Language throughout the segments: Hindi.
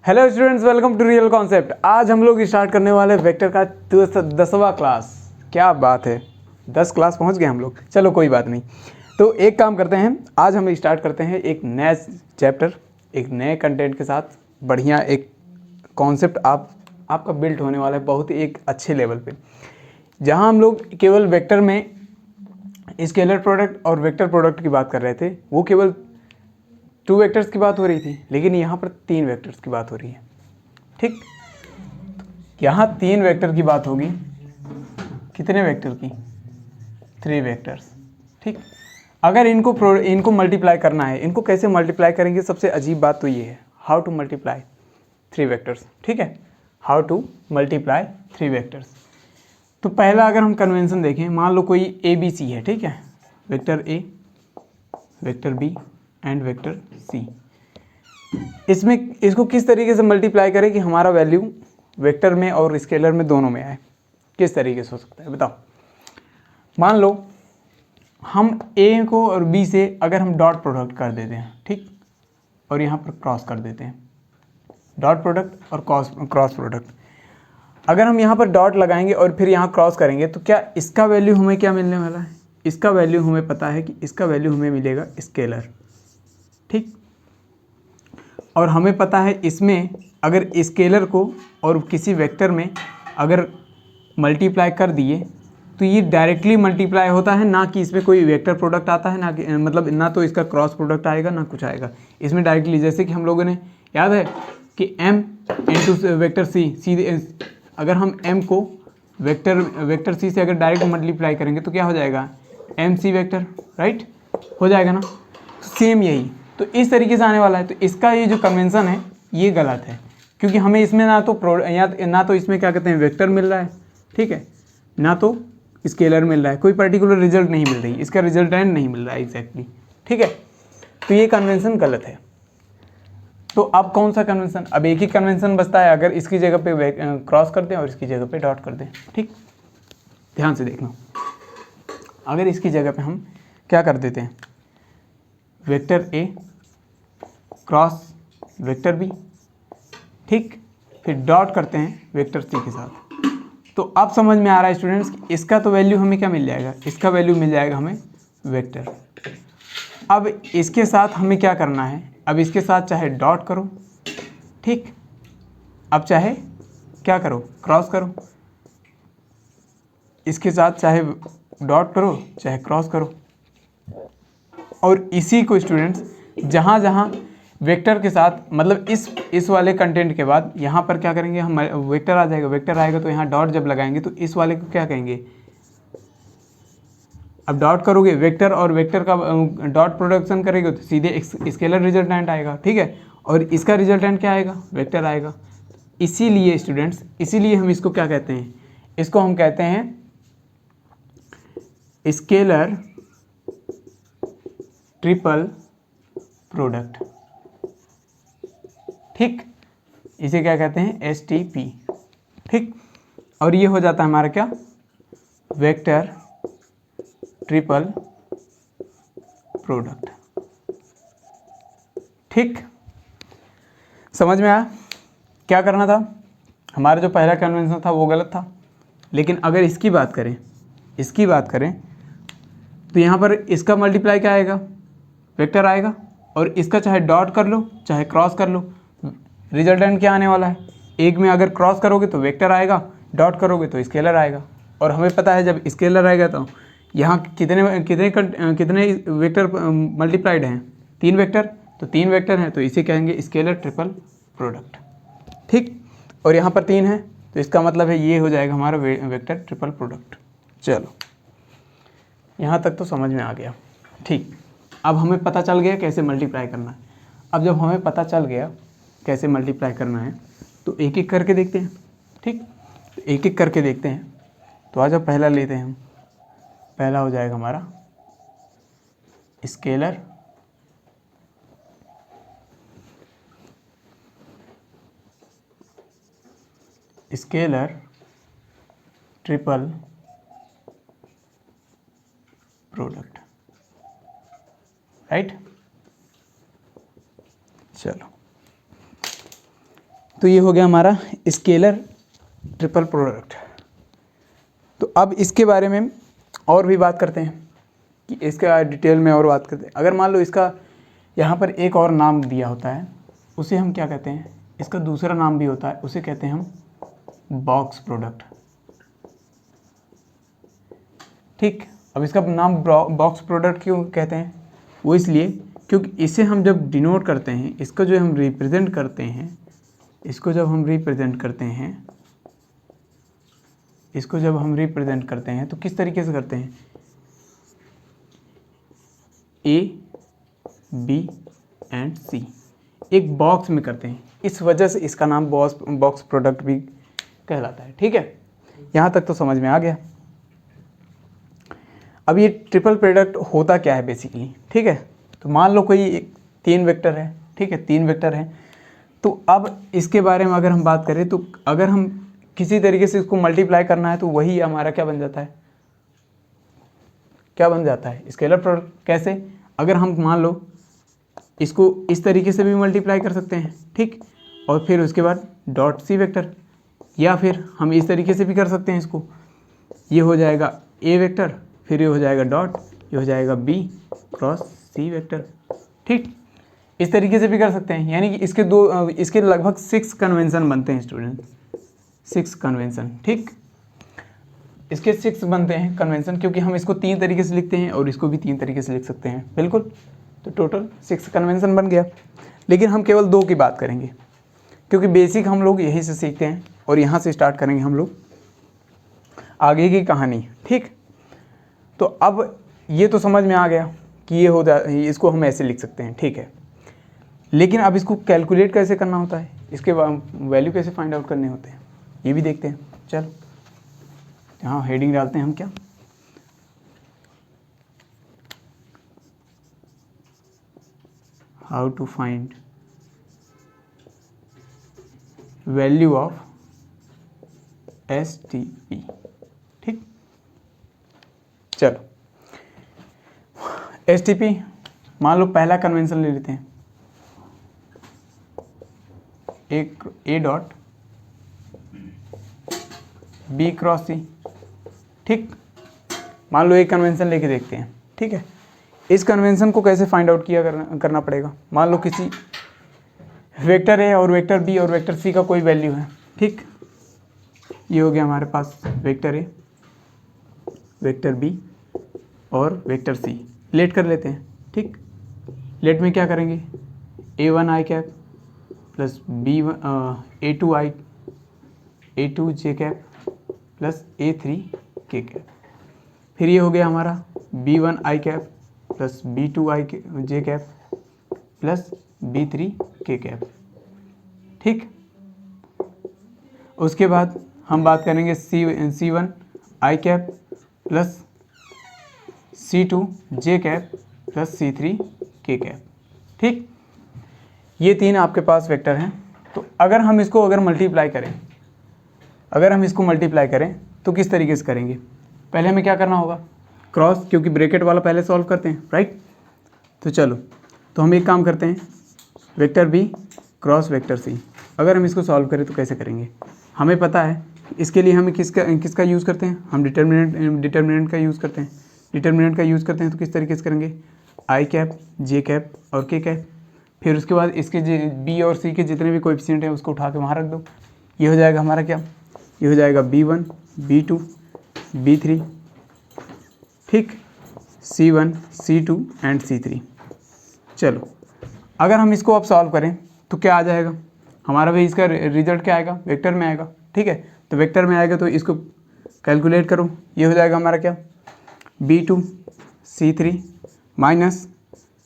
Hello students, welcome to real concept. आज हम लोग स्टार्ट करने वाले वेक्टर का 10वां क्लास। क्या बात है, 10 क्लास पहुंच गए हम लोग। चलो कोई बात नहीं। तो एक काम करते हैं, आज हम स्टार्ट करते हैं एक नया चैप्टर, एक नए कंटेंट के साथ। बढ़िया एक कॉन्सेप्ट आपका बिल्ट होने वाला है बहुत ही एक अच्छे लेवल पे, जहां हम लोग केवल वेक्टर में स्केलर प्रोडक्ट और वेक्टर प्रोडक्ट की बात कर रहे थे। वो केवल 2 वेक्टर्स की बात हो रही थी, लेकिन यहाँ पर 3 वेक्टर्स की बात हो रही है। ठीक, यहाँ 3 वेक्टर की बात होगी। कितने वेक्टर की? 3 वेक्टर्स। ठीक, अगर इनको मल्टीप्लाई करना है, इनको कैसे मल्टीप्लाई करेंगे? सबसे अजीब बात तो ये है, हाउ टू मल्टीप्लाई 3 वेक्टर्स। ठीक है, हाउ टू मल्टीप्लाई 3 वेक्टर्स। तो पहला अगर हम कन्वेंशन देखें, मान लो कोई ए बी सी है। ठीक है, vector A, vector B and vector C. इसमें इसको किस तरीके से मल्टीप्लाई करें कि हमारा वैल्यू वेक्टर में और स्केलर में दोनों में आए? किस तरीके से हो सकता है बताओ। मान लो हम ए को और बी से अगर हम डॉट प्रोडक्ट कर देते हैं, ठीक, और यहाँ पर क्रॉस कर देते हैं, डॉट प्रोडक्ट और क्रॉस प्रोडक्ट। अगर हम यहाँ पर डॉट लगाएंगे और फिर यहाँ क्रॉस करेंगे तो क्या इसका वैल्यू हमें क्या मिलने वाला है? इसका वैल्यू हमें पता है कि इसका वैल्यू हमें मिलेगा स्केलर। ठीक, और हमें पता है इसमें अगर स्केलर को और किसी वेक्टर में अगर मल्टीप्लाई कर दिए तो ये डायरेक्टली मल्टीप्लाई होता है, ना कि इसमें कोई वेक्टर प्रोडक्ट आता है, ना कि मतलब ना तो इसका क्रॉस प्रोडक्ट आएगा ना कुछ आएगा इसमें डायरेक्टली। जैसे कि हम लोगों ने याद है कि m इंटू वेक्टर सी, सीधे अगर हम m को वेक्टर सी से अगर डायरेक्ट मल्टीप्लाई करेंगे तो क्या हो जाएगा? एम सी वेक्टर, राइट, हो जाएगा ना। सेम यही तो इस तरीके से आने वाला है। तो इसका ये जो कन्वेंशन है ये गलत है, क्योंकि हमें इसमें ना तो इसमें क्या कहते हैं वेक्टर मिल रहा है, ठीक है, ना तो स्केलर मिल रहा है, कोई पर्टिकुलर रिजल्ट नहीं मिल रही, इसका रिजल्टेंट नहीं मिल रहा है एग्जैक्टली। ठीक है, तो ये कन्वेंशन गलत है। तो अब कौन सा कन्वेंशन? अब एक ही कन्वेंशन बचता है, अगर इसकी जगह पे क्रॉस कर दें और इसकी जगह पे डॉट कर दें। ठीक, ध्यान से देखना। अगर इसकी जगह पे हम क्या कर देते हैं, vector A cross vector B, ठीक, फिर डॉट करते हैं वेक्टर सी के साथ, तो अब समझ में आ रहा है स्टूडेंट्स, इसका तो वैल्यू हमें क्या मिल जाएगा? इसका वैल्यू मिल जाएगा हमें वेक्टर। अब इसके साथ हमें क्या करना है? अब इसके साथ चाहे डॉट करो, ठीक, अब चाहे क्या करो, क्रॉस करो। इसके साथ चाहे डॉट करो चाहे क्रॉस करो। और इसी को स्टूडेंट्स जहाँ जहाँ वेक्टर के साथ, मतलब इस वाले कंटेंट के बाद यहाँ पर क्या करेंगे हम, वेक्टर आ जाएगा, वेक्टर आएगा तो यहाँ डॉट जब लगाएंगे तो इस वाले को क्या कहेंगे? अब डॉट करोगे वेक्टर और वेक्टर का डॉट प्रोडक्शन करेंगे तो सीधे स्केलर रिजल्टेंट आएगा, ठीक है, और इसका रिजल्टेंट क्या आएगा? वेक्टर आएगा। इसीलिए स्टूडेंट्स, इसीलिए हम इसको क्या कहते हैं? इसको हम कहते हैं स्केलर ट्रिपल प्रोडक्ट। ठीक, इसे क्या कहते हैं? STP। ठीक, और ये हो जाता है हमारा क्या? Vector triple product. ठीक, समझ में आया क्या करना था? हमारा जो पहला कन्वेंशन था वो गलत था, लेकिन अगर इसकी बात करें तो यहाँ पर इसका मल्टीप्लाई क्या आएगा? वेक्टर आएगा, और इसका चाहे डॉट कर लो चाहे क्रॉस कर लो, रिजल्टेंट क्या आने वाला है? एक में अगर क्रॉस करोगे तो वेक्टर आएगा, डॉट करोगे तो स्केलर आएगा। और हमें पता है जब स्केलर आएगा तो यहाँ कितने वेक्टर मल्टीप्लाइड हैं? 3 वेक्टर, तो 3 वेक्टर हैं तो इसे कहेंगे स्केलर ट्रिपल प्रोडक्ट। ठीक, और यहाँ पर 3 है तो इसका मतलब है ये हो जाएगा हमारा वेक्टर ट्रिपल प्रोडक्ट। चलो यहाँ तक तो समझ में आ गया। ठीक, अब हमें पता चल गया कैसे मल्टीप्लाई करना है। अब जब हमें पता चल गया कैसे मल्टीप्लाई करना है तो एक एक करके देखते हैं। ठीक, तो एक एक करके देखते हैं। तो आज अब पहला लेते हैं हम, पहला हो जाएगा हमारा स्केलर ट्रिपल प्रोडक्ट, राइट। चलो तो ये हो गया हमारा स्केलर ट्रिपल प्रोडक्ट। तो अब इसके बारे में और भी बात करते हैं कि इसका डिटेल में और बात करते हैं। अगर मान लो इसका यहाँ पर एक और नाम दिया होता है, उसे हम क्या कहते हैं, इसका दूसरा नाम भी होता है, उसे कहते हैं हम बॉक्स प्रोडक्ट। ठीक, अब इसका नाम बॉक्स प्रोडक्ट क्यों कहते हैं, वो इसलिए क्योंकि इसे हम जब डिनोट करते हैं, इसको जो हम रिप्रेजेंट करते हैं, इसको जब हम रिप्रेजेंट करते हैं तो किस तरीके से करते हैं, A, B एंड C एक बॉक्स में करते हैं, इस वजह से इसका नाम बॉक्स प्रोडक्ट भी कहलाता है। ठीक है, यहाँ तक तो समझ में आ गया। अब ये ट्रिपल प्रोडक्ट होता क्या है बेसिकली, ठीक है। तो मान लो कोई 3 वेक्टर है, ठीक है, 3 वेक्टर है। तो अब इसके बारे में अगर हम बात करें तो अगर हम किसी तरीके से इसको मल्टीप्लाई करना है तो वही हमारा क्या बन जाता है, स्केलर प्रोडक्ट। कैसे, अगर हम मान लो इसको इस तरीके से भी मल्टीप्लाई कर सकते हैं, ठीक, और फिर उसके बाद डॉट सी वेक्टर, या फिर हम इस तरीके से भी कर सकते हैं इसको, ये हो जाएगा ए वेक्टर, फिर ये हो जाएगा डॉट, ये हो जाएगा बी क्रॉस सी वेक्टर। ठीक, इस तरीके से भी कर सकते हैं, यानी कि इसके लगभग 6 कन्वेंशन बनते हैं स्टूडेंट, 6 कन्वेंशन। ठीक, इसके 6 बनते हैं कन्वेंशन, क्योंकि हम इसको 3 तरीके से लिखते हैं और इसको भी 3 तरीके से लिख सकते हैं, बिल्कुल। तो टोटल 6 कन्वेंशन बन गया। लेकिन हम केवल 2 की बात करेंगे, क्योंकि बेसिक हम लोग यहीं से सीखते हैं और यहाँ से स्टार्ट करेंगे हम लोग आगे की कहानी। ठीक, तो अब ये तो समझ में आ गया कि ये इसको हम ऐसे लिख सकते हैं, ठीक है। लेकिन अब इसको कैलकुलेट कैसे करना होता है, इसके वैल्यू कैसे फाइंड आउट करने होते हैं, ये भी देखते हैं। चलो यहाँ हेडिंग डालते हैं हम, क्या how to find value of STP। ठीक, चलो STP मान लो पहला कन्वेंशन ले लेते हैं, एक A dot B cross C। ठीक, मान लो एक कन्वेंशन लेके देखते हैं, ठीक है। इस कन्वेंशन को कैसे फाइंड आउट करना पड़ेगा, मान लो किसी वेक्टर A और वेक्टर B और वेक्टर C का कोई वैल्यू है। ठीक, ये हो गया हमारे पास वेक्टर A, वेक्टर B और वेक्टर C। लेट कर लेते हैं। ठीक, लेट में क्या करेंगे, A1 i cap plus A2 j cap plus A3 k cap. फिर ये हो गया हमारा B1 i cap plus B2 j cap plus B3 k cap. ठीक, उसके बाद हम बात करेंगे C1 i cap plus C2 j cap plus C3 k cap. ठीक, ये 3 आपके पास वेक्टर हैं। तो अगर हम इसको मल्टीप्लाई करें तो किस तरीके से करेंगे, पहले हमें क्या करना होगा, क्रॉस, क्योंकि ब्रैकेट वाला पहले सॉल्व करते हैं, राइट। तो चलो, तो हम एक काम करते हैं, vector B cross vector C। अगर हम इसको सॉल्व करें तो कैसे करेंगे, हमें पता है इसके लिए हमें किसका यूज़ करते हैं, हम डिटर्मिनेंट का यूज़ करते हैं। तो किस तरीके से करेंगे, i कैप j कैप और k कैप। फिर उसके बाद इसके B और C के जितने भी कोएफिशिएंट हैं उसको उठा के वहाँ रख दो। ये हो जाएगा हमारा क्या, ये हो जाएगा B1 B2 B3, ठीक, C1 C2 एंड C3। चलो, अगर हम इसको अब सॉल्व करें तो क्या आ जाएगा, हमारा भी इसका रिजल्ट क्या आएगा, वेक्टर में आएगा। ठीक है, तो वेक्टर में आएगा तो इसको कैलकुलेट करो, ये हो जाएगा हमारा क्या, B2 C3 minus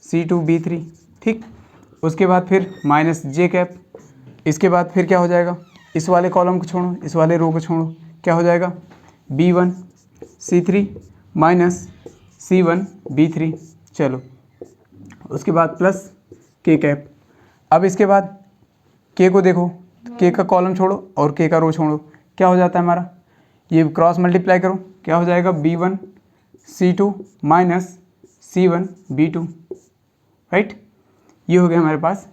C2 B3। ठीक, उसके बाद फिर माइनस j कैप, इसके बाद फिर क्या हो जाएगा, इस वाले कॉलम को छोड़ो, इस वाले रो को छोड़ो, क्या हो जाएगा, B1 C3 minus C1 B3। चलो, उसके बाद प्लस k कैप। अब इसके बाद k को देखो, k का कॉलम छोड़ो और k का रो छोड़ो, क्या हो जाता है हमारा, ये क्रॉस मल्टीप्लाई करो, क्या हो जाएगा, B1 C2 minus C1 B2, right. ये हो गया हमारे पास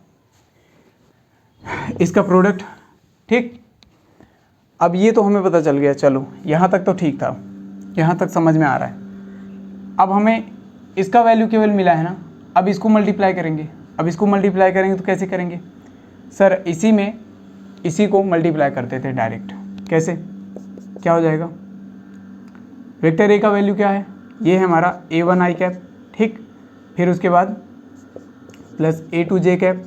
इसका प्रोडक्ट। ठीक, अब ये तो हमें पता चल गया, चलो यहाँ तक तो ठीक था, यहाँ तक समझ में आ रहा है। अब हमें इसका वैल्यू केवल मिला है ना, अब इसको मल्टीप्लाई करेंगे। अब इसको मल्टीप्लाई करेंगे तो कैसे करेंगे सर, इसी में इसी को मल्टीप्लाई करते थे डायरेक्ट। कैसे, क्या हो जाएगा, वेक्टर ए का वैल्यू क्या है, ये है हमारा A1 i कैप, ठीक, फिर उसके बाद plus A2 j cap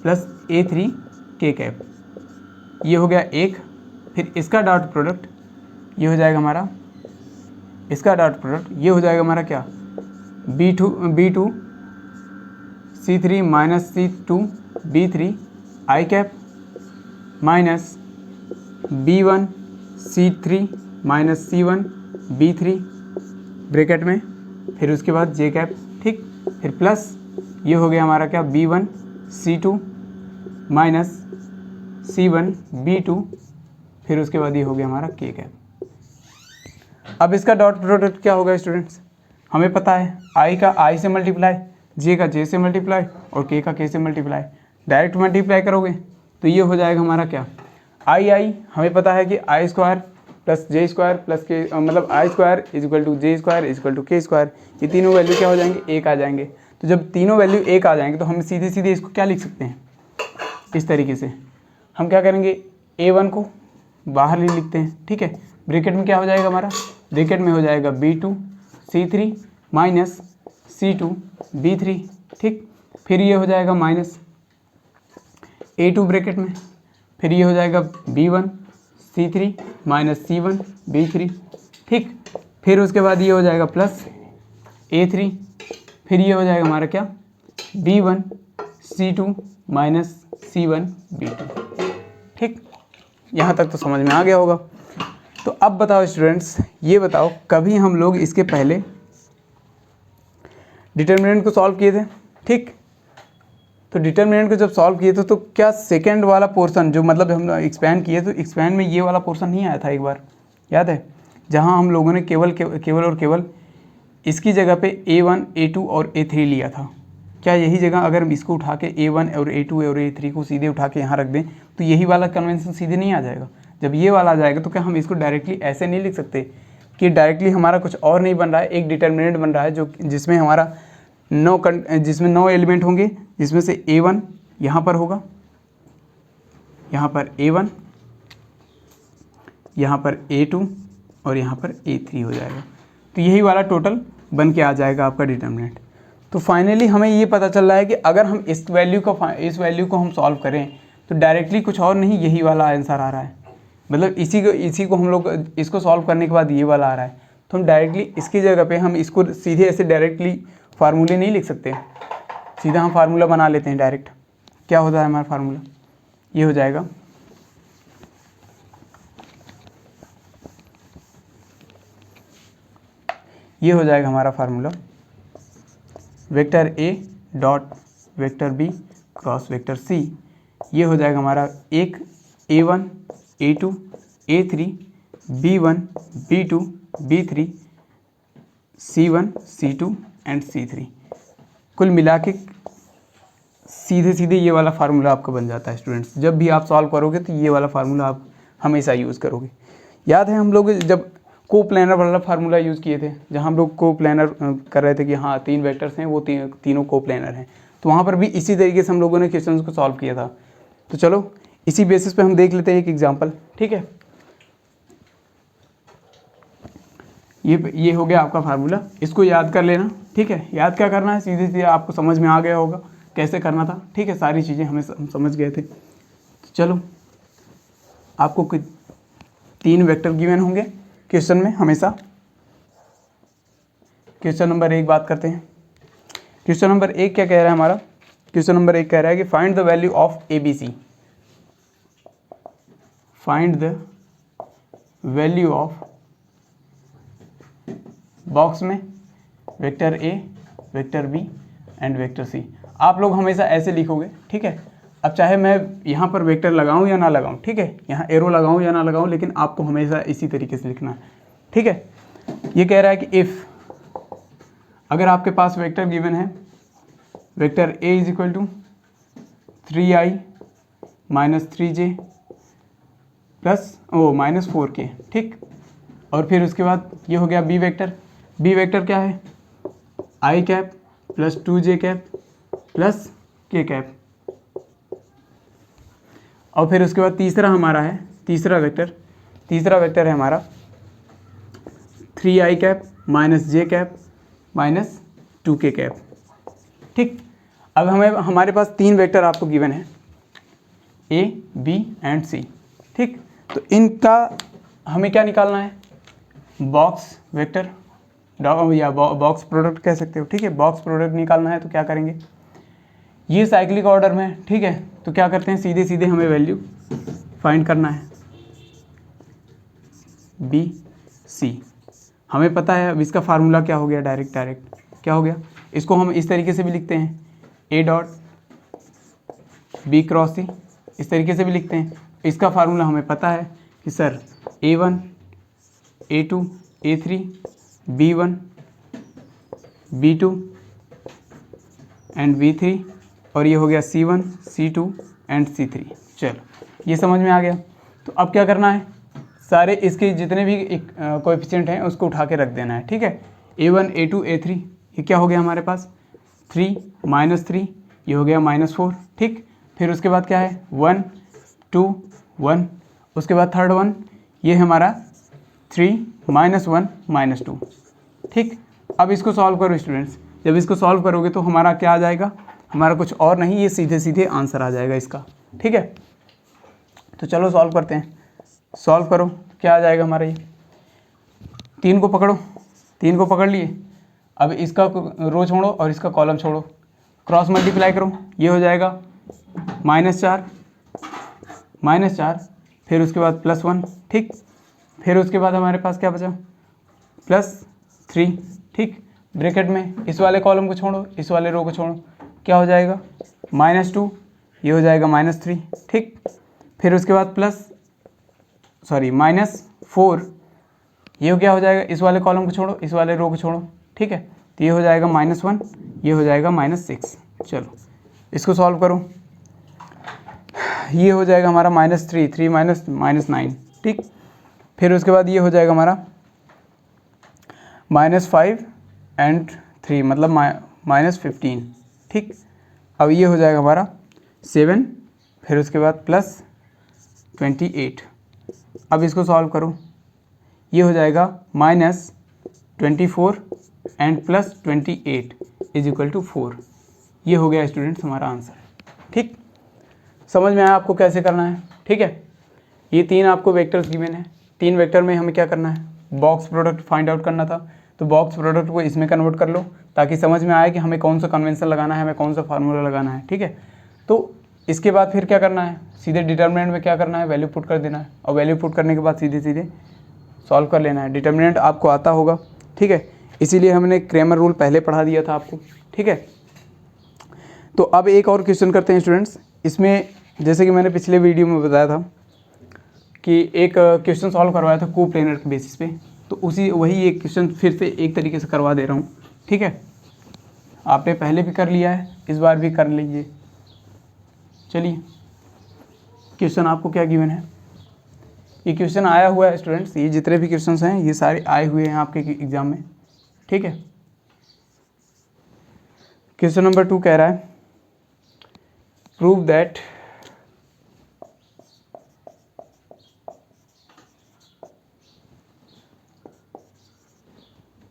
plus A3 k cap, ये हो गया एक। फिर इसका डॉट प्रोडक्ट ये हो जाएगा हमारा, इसका डॉट प्रोडक्ट ये हो जाएगा हमारा क्या, B2 C3 minus C2 B3 i cap minus B1 C3 minus C1 B3 bracket में, फिर उसके बाद j कैप, ठीक, फिर प्लस ये हो गया हमारा क्या, B1 C2 minus C1 B2, फिर उसके बाद ये हो गया हमारा k कैप। अब इसका डॉट प्रोडक्ट क्या होगा स्टूडेंट्स, हमें पता है i का i से मल्टीप्लाई, j का j से मल्टीप्लाई और k का k से मल्टीप्लाई। डायरेक्ट मल्टीप्लाई करोगे तो ये हो जाएगा हमारा क्या, i हमें पता है कि i square plus j square plus k, मतलब i square is equal to j square is equal to k square, ये तीनों वैल्यू क्या हो जाएंगे, एक आ जाएंगे। तो जब तीनों वैल्यू एक आ जाएंगे तो हम सीधे सीधे इसको क्या लिख सकते हैं, इस तरीके से हम क्या करेंगे, A1 को बाहर ले लिखते हैं, ठीक है, ब्रैकेट में क्या हो जाएगा हमारा, ब्रैकेट में हो जाएगा B2 C3 minus C2 B3, ठीक, फिर ये हो जाएगा माइनस A2 ब्रैकेट में, फिर ये हो जाएगा B1 C3 minus C1 B3, ठीक, फिर उसके बाद ये हो जाएगा प्लस A3, फिर ये हो जाएगा हमारा क्या, B1 C2 minus C1 B2, ठीक, यहाँ तक तो समझ में आ गया होगा। तो अब बताओ स्टूडेंट्स, ये बताओ कभी हम लोग इसके पहले डिटर्मिनेंट को सॉल्व किए थे, ठीक, तो डिटर्मिनेंट को जब सॉल्व किए थे तो क्या सेकंड वाला पोर्शन जो मतलब हम एक्सपैंड किए तो एक्सपैंड में ये वाला पोर्शन नहीं आया था एक बार, याद है, जहाँ हम लोगों ने केवल इसकी जगह पे A1 A2 और A3 लिया था। क्या यही जगह अगर हम इसको उठा के A1 और A2 और A3 को सीधे उठा के यहाँ रख दें तो यही वाला कन्वेंशन सीधे नहीं आ जाएगा। जब ये वाला आ जाएगा तो क्या हम इसको डायरेक्टली ऐसे नहीं लिख सकते कि डायरेक्टली हमारा कुछ और नहीं बन रहा है, एक डिटर्मिनेंट बन रहा है जो जिसमें हमारा 9 एलिमेंट होंगे, जिसमें से A1 यहाँ पर होगा, यहाँ पर A1, यहाँ पर A2 और यहाँ पर A3 हो जाएगा। तो यही वाला टोटल बन के आ जाएगा आपका डिटर्मिनेंट। तो फाइनली हमें ये पता चल रहा है कि अगर हम इस वैल्यू को हम सॉल्व करें तो डायरेक्टली कुछ और नहीं यही वाला आंसर आ रहा है, मतलब इसी को हम लोग इसको सॉल्व करने के बाद ये वाला आ रहा है। तो हम डायरेक्टली इसकी जगह पे हम इसको सीधे ऐसे डायरेक्टली फार्मूले नहीं लिख सकते, सीधा हम फार्मूला बना लेते हैं डायरेक्ट। क्या होता है हमारा फार्मूला, ये हो जाएगा हमारा formula, vector A dot vector B cross vector C, ये हो जाएगा हमारा एक A1 A2 A3 B1 B2 B3 C1 C2 and C3। कुल मिला के सीधे सीधे ये वाला फार्मूला आपका बन जाता है स्टूडेंट्स। जब भी आप सॉल्व करोगे तो ये वाला फार्मूला आप हमेशा यूज़ करोगे। याद है हम लोग जब को प्लानर वाला फार्मूला यूज़ किए थे, जहाँ हम लोग को प्लानर कर रहे थे कि हाँ 3 वेक्टर्स हैं, वो तीनों को प्लानर हैं, तो वहाँ पर भी इसी तरीके से हम लोगों ने क्वेश्चन को सॉल्व किया था। तो चलो इसी बेसिस पे हम देख लेते हैं एक एग्जांपल, ठीक है। ये हो गया आपका फार्मूला, इसको याद कर लेना, ठीक है। याद क्या करना है, सीधे सीधे आपको समझ में आ गया होगा कैसे करना था, ठीक है। सारी चीज़ें हम समझ गए थे। तो चलो आपको 3 वेक्टर गिवन होंगे क्वेश्चन में हमेशा। क्वेश्चन नंबर 1 बात करते हैं। क्वेश्चन नंबर 1 क्या कह रहा है हमारा, क्वेश्चन नंबर 1 कह रहा है कि find the value of ABC, find the value of box में vector A, vector B and vector C। आप लोग हमेशा ऐसे लिखोगे, ठीक है। अब चाहे मैं यहाँ पर वेक्टर लगाऊँ या ना लगाऊँ, ठीक है, यहाँ एरो लगाऊँ या ना लगाऊँ, लेकिन आपको हमेशा इसी तरीके से लिखना है, ठीक है। ये कह रहा है कि इफ़, अगर आपके पास वेक्टर गिवन है, vector A is equal to 3i minus 3j plus -4k, ठीक। और फिर उसके बाद ये हो गया बी वेक्टर। बी वेक्टर क्या है, I cap plus 2j cap plus k cap. और फिर उसके बाद तीसरा हमारा है, तीसरा वेक्टर है हमारा 3i cap -j cap -2k cap, ठीक। अब हमारे पास 3 वेक्टर आपको गिवन है, a, b एंड c, ठीक। तो इनका हमें क्या निकालना है, बॉक्स वेक्टर या बॉक्स प्रोडक्ट कह सकते हो, ठीक है। बॉक्स प्रोडक्ट निकालना है तो क्या करेंगे, ये साइक्लिक ऑर्डर में, ठीक है। तो क्या करते हैं, सीधे सीधे हमें वैल्यू फाइंड करना है, बी सी हमें पता है। अब इसका फार्मूला क्या हो गया, डायरेक्ट क्या हो गया, इसको हम इस तरीके से भी लिखते हैं, ए डॉट बी क्रॉस सी, इस तरीके से भी लिखते हैं। इसका फार्मूला हमें पता है कि sir A1 A2 A3 B1 B2 and B3 और ये हो गया C1 C2 एंड C3। चलो ये समझ में आ गया। तो अब क्या करना है, सारे इसके जितने भी कोएफिशिएंट हैं उसको उठा के रख देना है, ठीक है। A1 A2 A3 ये क्या हो गया हमारे पास 3 -3, ये हो गया -4, ठीक। फिर उसके बाद क्या है 1 2 1, उसके बाद थर्ड वन ये हमारा 3 -1 -2, ठीक। अब इसको सॉल्व करो स्टूडेंट्स, जब इसको सॉल्व करोगे तो हमारा क्या आ जाएगा, हमारा कुछ और नहीं, ये सीधे सीधे आंसर आ जाएगा इसका, ठीक है। तो चलो सॉल्व करते हैं, सॉल्व करो, क्या आ जाएगा हमारा, ये 3 को पकड़ो, 3 को पकड़ लिए। अब इसका रो छोड़ो और इसका कॉलम छोड़ो, क्रॉस मल्टीप्लाई करो, ये हो जाएगा -4, फिर उसके बाद +1, ठीक। फिर उसके बाद हमारे पास क्या बचा +3, ठीक। ब्रैकेट में इस वाले कॉलम को छोड़ो, इस वाले रो को छोड़ो, क्या हो जाएगा -2, ये हो जाएगा -3, ठीक। फिर उसके बाद -4, ये क्या हो जाएगा, इस वाले कॉलम को छोड़ो, इस वाले रो को छोड़ो, ठीक है। तो ये हो जाएगा -1, ये हो जाएगा -6। चलो इसको सॉल्व करो, ये हो जाएगा हमारा -3 -9, ठीक। फिर उसके बाद ये हो जाएगा हमारा -5 एंड 3 मतलब -15, ठीक। अब ये हो जाएगा हमारा 7, फिर उसके बाद +28। अब इसको सॉल्व करो, ये हो जाएगा -24 एंड +28 = 4। ये हो गया स्टूडेंट्स हमारा आंसर, ठीक। समझ में आया आपको कैसे करना है, ठीक है। ये 3 आपको वेक्टर्स गिवन है, 3 वेक्टर में हमें क्या करना है, बॉक्स प्रोडक्ट फाइंड आउट करना था। तो बॉक्स प्रोडक्ट को इसमें कन्वर्ट कर लो ताकि समझ में आए कि हमें कौन सा कन्वेंशन लगाना है, हमें कौन सा फार्मूला लगाना है, ठीक है। तो इसके बाद फिर क्या करना है, सीधे डिटर्मिनेंट में क्या करना है, वैल्यू पुट कर देना है, और वैल्यू पुट करने के बाद सीधे सीधे सॉल्व कर लेना है। डिटर्मिनेंट आपको आता होगा, ठीक है, इसीलिए हमने क्रैमर रूल पहले पढ़ा दिया था आपको, ठीक है। तो अब एक और क्वेश्चन करते हैं स्टूडेंट्स। इसमें जैसे कि मैंने पिछले वीडियो में बताया था कि एक क्वेश्चन सॉल्व करवाया था कोप्लेनर के बेसिस पे, तो वही एक क्वेश्चन फिर से एक तरीके से करवा दे रहा हूँ, ठीक है। आपने पहले भी कर लिया है, इस बार भी कर लीजिए। चलिए क्वेश्चन आपको क्या गिवन है, ये क्वेश्चन आया हुआ है स्टूडेंट्स, ये जितने भी क्वेश्चन हैं ये सारे आए हुए हैं आपके एग्जाम में, ठीक है। क्वेश्चन नंबर 2 कह रहा है prove that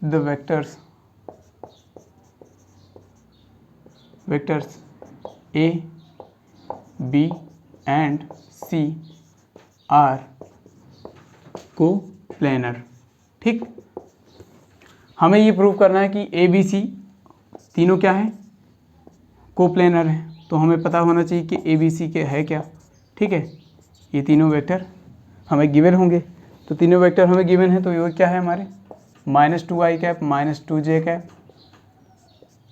the vectors A, B and C are coplanar, ठीक। हमें ये प्रूव करना है कि ABC तीनों क्या है, कोप्लेनर हैं। तो हमें पता होना चाहिए कि ABC के है क्या, ठीक है। ये तीनों वेक्टर हमें गिवन होंगे, तो तीनों वेक्टर हमें गिवन है, तो ये क्या है हमारे -2i cap -2j cap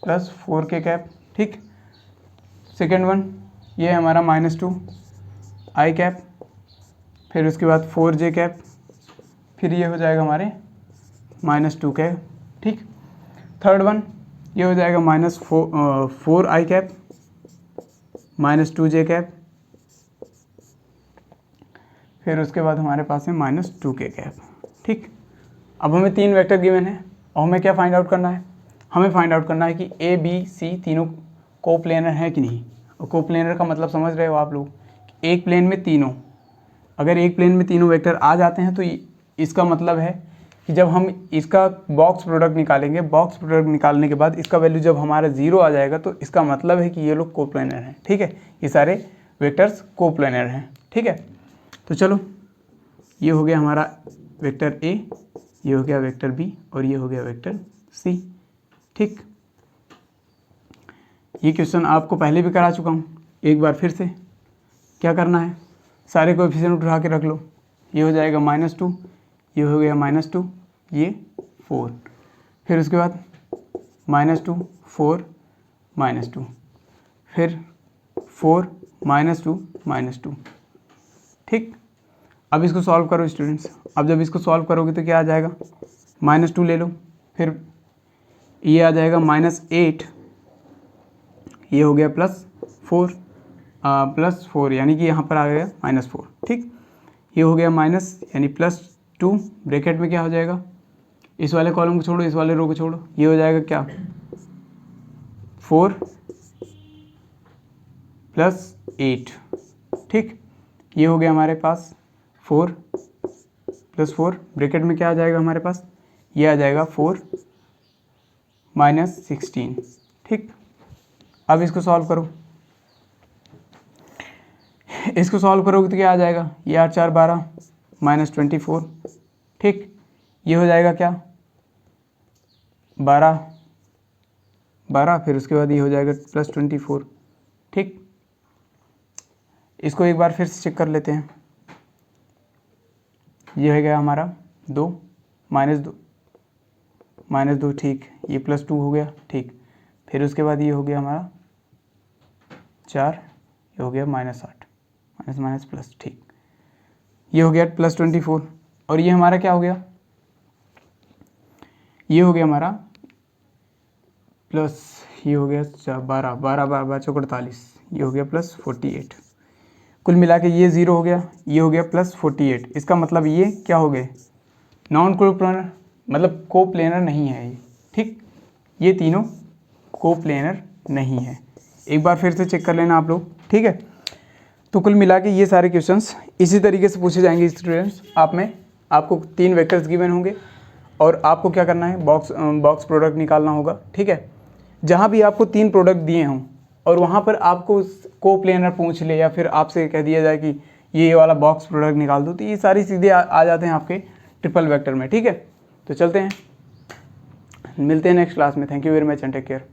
+4k cap, ठीक। सेकेंड वन ये हमारा -2i कैप, फिर उसके बाद 4j कैप, फिर ये हो जाएगा हमारे -2 कैप, ठीक। थर्ड वन ये हो जाएगा -4i कैप -2j कैप, फिर उसके बाद हमारे पास है -2 के गैप। ठीक, अब हमें 3 वेक्टर गिवन है और हमें क्या फाइंड आउट करना है, हमें फाइंड आउट करना है कि ए बी सी तीनों कोप्लेनर है कि नहीं। और कोप्लेनर का मतलब समझ रहे हो आप लोग, एक प्लेन में तीनों, अगर एक प्लेन में तीनों वेक्टर आ जाते हैं तो इसका मतलब है कि जब हम इसका बॉक्स प्रोडक्ट निकालेंगे, बॉक्स प्रोडक्ट निकालने के बाद इसका वैल्यू जब हमारा 0 आ जाएगा तो इसका मतलब है कि ये लोग कोप्लेनर हैं। ठीक है, ये सारे वेक्टर्स कोप्लेनर हैं। ठीक है, तो चलो ये हो गया हमारा वेक्टर ए, ये हो गया वेक्टर बी और ये हो गया वेक्टर सी। ठीक, ये क्वेश्चन आपको पहले भी करा चुका हूँ, एक बार फिर से क्या करना है, सारे कोएफिशिएंट उठा के रख लो। ये हो जाएगा -2, ये हो गया -2, ये 4, फिर उसके बाद -2 4 -2, फिर 4 -2 -2। ठीक, अब इसको सॉल्व करो स्टूडेंट्स। अब जब इसको सॉल्व करोगे तो क्या आ जाएगा, -2 ले लो, फिर ये आ जाएगा -8, ये हो गया +4 यानी कि यहाँ पर आ गया -4। ठीक, ये हो गया माइनस यानी +2, ब्रैकेट में क्या हो जाएगा, इस वाले कॉलम को छोड़ो, इस वाले रो को छोड़ो, ये हो जाएगा क्या 4 + 8। ठीक, ये हो गया हमारे पास 4 + 4, ब्रैकेट में क्या आ जाएगा हमारे पास, ये आ जाएगा 4 - 16। ठीक, अब इसको सॉल्व करो, इसको सॉल्व करोगे तो क्या आ जाएगा, ये 8 4 12 -24। ठीक, ये हो जाएगा क्या 12, फिर उसके बाद ये हो जाएगा +24। ठीक, इसको एक बार फिर से चेक कर लेते हैं। ये हो गया हमारा 2 -2, ठीक, ये +2 हो गया। ठीक, फिर उसके बाद ये हो गया हमारा 4, ये हो गया -8, माइनस प्लस। ठीक, ये हो गया +24 और ये हमारा क्या हो गया, ये हो गया हमारा प्लस, ये हो गया 12 12 चौक 48, ये हो गया +48। कुल मिला के ये 0 हो गया, ये हो गया +48। इसका मतलब ये क्या हो गए, नॉन कोप्लेनर, मतलब कोप्लेनर नहीं है ये। ठीक, ये तीनों कोप्लेनर नहीं है। एक बार फिर से चेक कर लेना आप लोग। ठीक है, तो कुल मिला के ये सारे क्वेश्चंस इसी तरीके से पूछे जाएंगे स्टूडेंट्स। आपको 3 वेक्टर्स गिवन होंगे और आपको क्या करना है, बॉक्स प्रोडक्ट निकालना होगा। ठीक है, जहाँ भी आपको 3 प्रोडक्ट दिए हों और वहाँ पर आपको कोप्लेनर पूछ ले या फिर आपसे कह दिया जाए कि ये वाला बॉक्स प्रोडक्ट निकाल दो, तो ये सारी सीधे आ जाते हैं आपके ट्रिपल वेक्टर में। ठीक है, तो चलते हैं, मिलते हैं नेक्स्ट क्लास में। Thank you very much and take care.